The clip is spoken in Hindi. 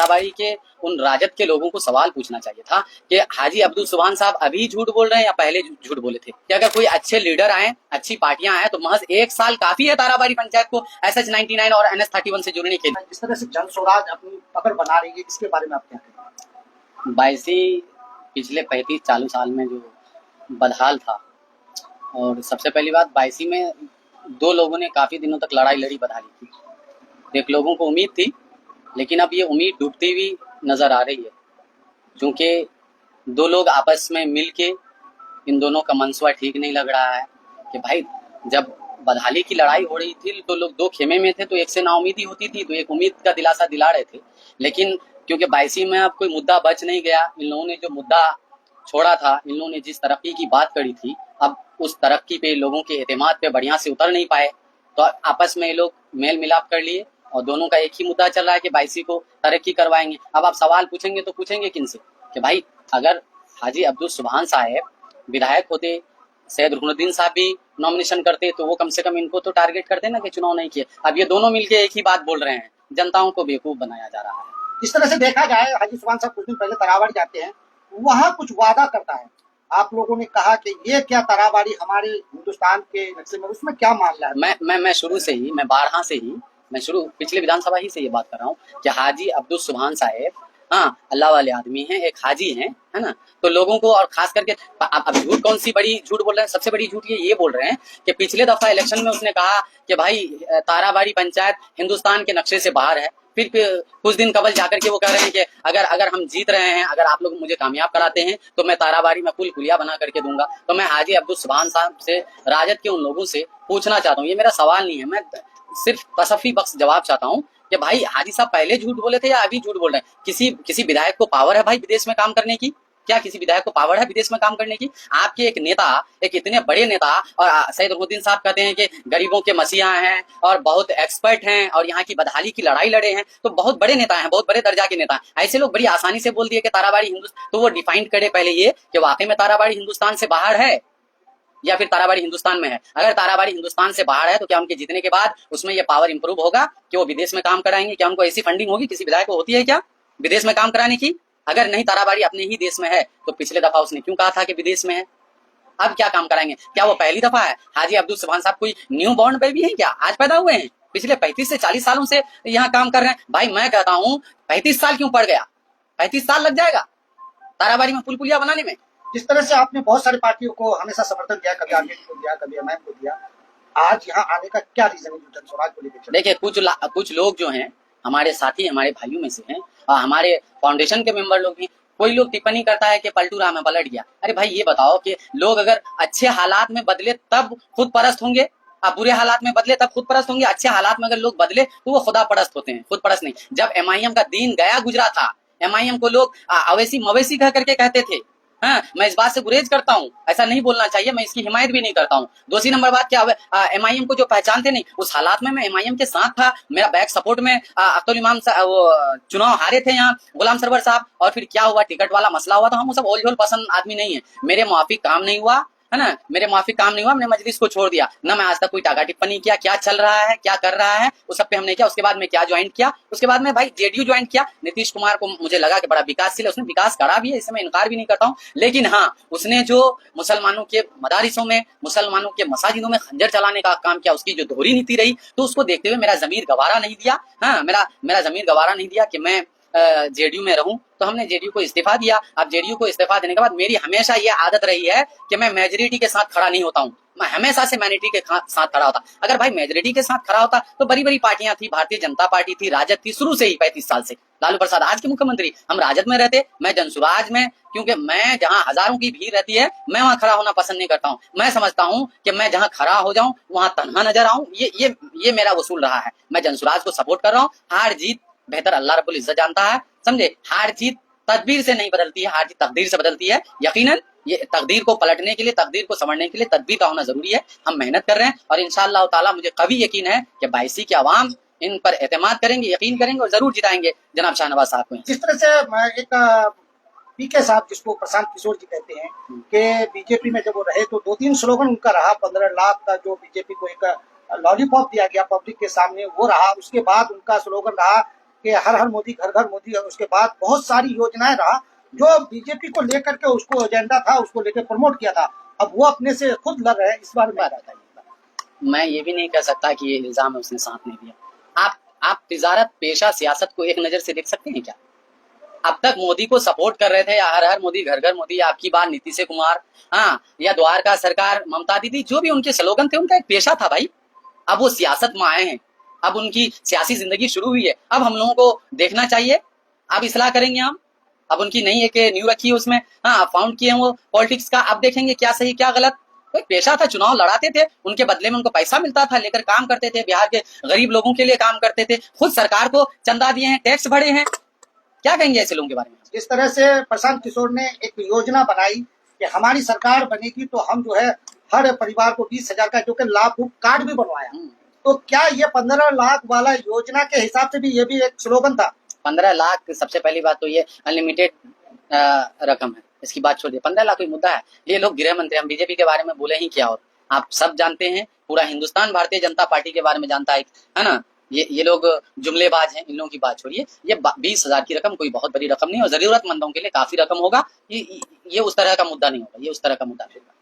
ताराबाड़ी के उन राजद के लोगों को सवाल पूछना चाहिए था कि हाजी अब्दुल सुभान साहब अभी झूठ बोल रहे हैं या पहले झूठ बोले थे। कि अगर कोई अच्छे लीडर आए, अच्छी पार्टियां आए तो महज 1 साल काफी है ताराबाड़ी पंचायत को SH-99 और NS-31 से जुड़ने के लिए। इस तरह से जन स्वराज अपनी पकड़ बना रही है, इसके बारे में आप क्या कहेंगे? बाईसी पिछले 35-40 साल में जो बदहाल था, और सबसे पहली बात बाईसी में 2 लोगों ने काफी दिनों तक लड़ाई लड़ी बदहाली की। एक लोगों को उम्मीद थी, लेकिन अब ये उम्मीद डूबती हुई नजर आ रही है, क्योंकि 2 लोग आपस में मिल के, इन दोनों का मनसवा ठीक नहीं लग रहा है। कि भाई जब बदहाली की लड़ाई हो रही थी तो लोग 2 खेमे में थे, तो एक से नाउमीदी होती थी, तो एक उम्मीद का दिलासा दिला रहे थे। लेकिन क्योंकि बाईसी में अब कोई मुद्दा बच नहीं गया, इन लोगों ने जो मुद्दा छोड़ा था, इन लोगों ने जिस तरक्की की बात करी थी, अब उस तरक्की पे लोगों के एतमाद पे बढ़िया से उतर नहीं पाए, तो आपस में ये लोग मेल मिलाप कर लिए और दोनों का एक ही मुद्दा चल रहा है कि बाईसी को तरक्की करवाएंगे। अब आप सवाल पूछेंगे तो पूछेंगे किनसे कि भाई अगर हाजी अब्दुल सुभान साहब विधायक होते, सैयद रुकनुद्दीन साहब भी नॉमिनेशन करते, तो वो कम से कम इनको तो टारगेट करते ना कि चुनाव नहीं किए। अब ये दोनों मिलके एक ही बात बोल रहे हैं, जनताओं को बेवकूफ बनाया जा रहा है। इस तरह से देखा जाए, हाजी सुभान साहब कुछ दिन पहले ताराबाड़ी जाते हैं, वहां कुछ वादा करता है। आप लोगों ने कहा कि ये क्या ताराबाड़ी हमारे हिंदुस्तान के नक्शे में, उसमें क्या मामला है? मैं शुरू से ही, मैं बारहा से ही, मैं पिछले विधानसभा ही से ये बात कर रहा हूँ कि हाजी अब्दुल सुभान साहब, हाँ, अल्लाह वाले आदमी हैं, एक हाजी हैं, है ना। तो लोगों को, और खास करके अब झूठ कौन सी बड़ी झूठ बोल रहे हैं, सबसे बड़ी झूठ ये बोल रहे हैं कि पिछले दफा इलेक्शन में उसने कहा कि भाई ताराबाड़ी पंचायत हिंदुस्तान के नक्शे से बाहर है। फिर कुछ दिन कबल जाकर के वो कह रहे हैं कि अगर हम जीत रहे हैं, अगर आप लोग मुझे कामयाब कराते हैं तो मैं ताराबाड़ी में पुल पुलिया बना करके दूंगा। तो मैं हाजी अब्दुल सुभान साहब से, राजद के उन लोगों से पूछना चाहता हूँ, ये मेरा सवाल नहीं है, मैं सिर्फ तसफ़ी बख्श जवाब चाहता हूँ कि भाई हाजी साहब पहले झूठ बोले थे या अभी झूठ बोल रहे हैं? किसी विधायक को पावर है भाई विदेश में काम करने की? क्या किसी विधायक को पावर है विदेश में काम करने की? आपके एक नेता, एक इतने बड़े नेता, और सैयद रुकनुद्दीन साहब कहते हैं कि गरीबों के मसीहा हैं और बहुत एक्सपर्ट हैं और यहाँ की बदहाली की लड़ाई लड़े हैं, तो बहुत बड़े नेता हैं, बहुत बड़े दर्जा के नेता हैं। ऐसे लोग बड़ी आसानी से बोल दिए कि ताराबाड़ी हिंदुस्तान, तो वो डिफाइन करे पहले ये कि वाकई में ताराबाड़ी हिंदुस्तान से बाहर है या फिर ताराबाड़ी हिंदुस्तान में है। अगर ताराबाड़ी हिंदुस्तान से बाहर है तो क्या उनके जीतने के बाद उसमें ये पावर इंप्रूव होगा कि वो विदेश में काम कराएंगे? क्या उनको ऐसी फंडिंग होगी? किसी विधायक को होती है क्या विदेश में काम कराने की? अगर नहीं ताराबाड़ी अपने ही देश में है तो पिछले दफा उसने क्यों कहा था कि विदेश में है? अब क्या काम कराएंगे? क्या वो पहली दफा है? हाजी अब्दुल सुभान साहब कोई न्यू बॉर्न बेबी है क्या? आज पैदा हुए हैं? पिछले 35 से 40 सालों से यहाँ काम कर रहे हैं। भाई मैं कहता हूँ 35 साल क्यों पड़ गया? 35 साल लग जाएगा ताराबाड़ी में पुल पुलिया बनाने में। जिस तरह से आपने बहुत सारी पार्टियों को हमेशा समर्थन दिया, कभी आरजेडी को दिया, कभी एमआईएम को दिया, आज यहाँ आने का क्या रीजन है जन स्वराज को लेकर? देखिए, कुछ लोग जो हैं हमारे साथी, हमारे भाइयों में से हैं, और हमारे फाउंडेशन के मेंबर लोग भी, कोई लोग टिप्पणी करता है कि पलटू राम में पलट गया। अरे भाई ये बताओ कि लोग अगर अच्छे हालात में बदले तब खुद परस्त होंगे, अब बुरे हालात में बदले तब खुद परस्त होंगे? अच्छे हालात में अगर लोग बदले तो वो खुदा परस्त होते हैं, खुद परस्त नहीं। जब एमआईएम का दिन गया गुजरा था, एमआईएम को लोग अवैसी मवेशी कह करके कहते थे। हाँ, मैं इस बात से गुरेज करता हूँ, ऐसा नहीं बोलना चाहिए, मैं इसकी हिमायत भी नहीं करता हूँ। दूसरी नंबर बात क्या है, एमआईएम को जो पहचानते नहीं, उस हालात में मैं एमआईएम के साथ था, मेरा बैक सपोर्ट में अख्तर इमाम वो चुनाव हारे थे यहाँ गुलाम सरवर साहब, और फिर क्या हुआ, टिकट वाला मसला हुआ था। हम सब ओल झोल पसंद आदमी नहीं है, मेरे मुआफिक काम नहीं हुआ, है ना, मेरे मुआफिक काम नहीं हुआ, मैंने मजलिस को छोड़ दिया ना। मैं आज तक कोई टाका टिप्पणी किया, क्या चल रहा है, क्या कर रहा है, उस सब पे हमने किया। उसके बाद में क्या ज्वाइन किया, उसके बाद में भाई जेडीयू ज्वाइन किया। नीतीश कुमार को मुझे लगा कि बड़ा विकासशील है, उसने विकास करा भी है, इससे मैं इनकार भी नहीं करता हूँ। लेकिन हाँ, उसने जो मुसलमानों के मदारिसों में, मुसलमानों के मसाजिदों में खंजर चलाने का काम किया, उसकी जो दोहरी नीति रही, तो उसको देखते हुए मेरा जमीर गवारा नहीं दिया। हाँ, मेरा जमीर गवारा नहीं दिया कि मैं जेडीयू में रहूं, तो हमने जेडीयू को इस्तीफा दिया। अब जेडीयू को इस्तीफा देने के बाद मेरी हमेशा ये आदत रही है कि मैं मेजोरिटी के साथ खड़ा नहीं होता हूं, मैं हमेशा से माइनॉरिटी के साथ खड़ा होता। अगर भाई मेजोरिटी के साथ खड़ा होता तो बड़ी बड़ी पार्टियां थी, भारतीय जनता पार्टी थी, राजद थी, शुरू से ही 35 साल से। लालू प्रसाद आज के मुख्यमंत्री, हम राजद में रहते, मैं जनसुराज में, क्योंकि मैं जहां हजारों की भीड़ रहती है मैं वहां खड़ा होना पसंद नहीं करता हूं। मैं समझता हूं कि मैं जहां खड़ा हो जाऊं वहां तन्हा नजर आऊं, ये मेरा उसूल रहा है। मैं जनसुराज को सपोर्ट कर रहा हूं। हार जीत बेहतर अल्लाह रब्बुल इज्जत जानता है, समझे। हार जीत तदबीर से नहीं बदलती है, हार जीत तकदीर से बदलती है। यकीनन ये तकदीर को पलटने के लिए, तकदीर को समझने के लिए तदबीर का होना जरूरी है। हम मेहनत कर रहे हैं और इंशाअल्लाह ताला मुझे कभी यकीन है कि बाईसी की आवाम इन पर एतमाद करेंगे, यकीन करेंगे और जरूर जिताएंगे जनाब शाहनवाज साहब को। जिस तरह से एक पीके साहब, जिसको प्रशांत किशोर जी कहते हैं, कि बीजेपी में जब वो रहे तो 2-3 स्लोगन उनका रहा। 15 लाख का जो बीजेपी को एक लॉलीपॉप दिया गया पब्लिक के सामने, वो रहा। उसके बाद उनका स्लोगन रहा कि हर हर मोदी घर घर मोदी, और उसके बाद बहुत सारी योजनाएं रहा जो बीजेपी को लेकर के उसको एजेंडा था, उसको लेकर प्रमोट किया था, अब वो अपने से खुद लड़ रहे हैं। इस बारे में बताइए। मैं ये भी नहीं कह सकता कि ये इल्जाम है उसने साथ नहीं दिया। आप तिजारत पेशा सियासत को एक नजर से देख सकते हैं क्या? अब तक मोदी को सपोर्ट कर रहे थे, या हर हर मोदी घर घर मोदी, आपकी बात नीतीश कुमार, हाँ, या द्वारका सरकार ममता दीदी, जो भी उनके स्लोगन थे उनका एक पेशा था भाई। अब वो सियासत में आए हैं, अब उनकी सियासी जिंदगी शुरू हुई है, अब हम लोगों को देखना चाहिए। अब इस्लाह करेंगे हम, अब उनकी नई एक न्यू रखी है उसमें, हाँ, फाउंड किए हैं वो पॉलिटिक्स का, अब देखेंगे क्या सही क्या गलत। कोई पेशा था, चुनाव लड़ाते थे, उनके बदले में उनको पैसा मिलता था, लेकर काम करते थे, बिहार के गरीब लोगों के लिए काम करते थे, खुद सरकार को चंदा दिए हैं, टैक्स भरे हैं। क्या कहेंगे ऐसे लोगों के बारे में? जिस तरह से प्रशांत किशोर ने एक योजना बनाई कि हमारी सरकार बनेगी तो हम जो है हर परिवार को 20,000 का जो कि लाभ कार्ड भी बनवाया, तो क्या ये 15 लाख वाला योजना के हिसाब से भी ये भी एक स्लोगन था? 15 लाख, सबसे पहली बात तो ये अनलिमिटेड रकम है, इसकी बात छोड़िए। 15 लाख कोई मुद्दा है? ये लोग गृह मंत्री, हम बीजेपी के बारे में बोले ही क्या, और आप सब जानते हैं, पूरा हिंदुस्तान भारतीय जनता पार्टी के बारे में जानता है ना। ये लोग जुमलेबाज हैं, इन लोगों की बात छोड़िए। ये 20,000 की रकम कोई बहुत बड़ी रकम नहीं, और जरूरतमंदों के लिए काफी रकम होगा। ये उस तरह का मुद्दा नहीं होगा, ये उस तरह का मुद्दा नहीं होगा।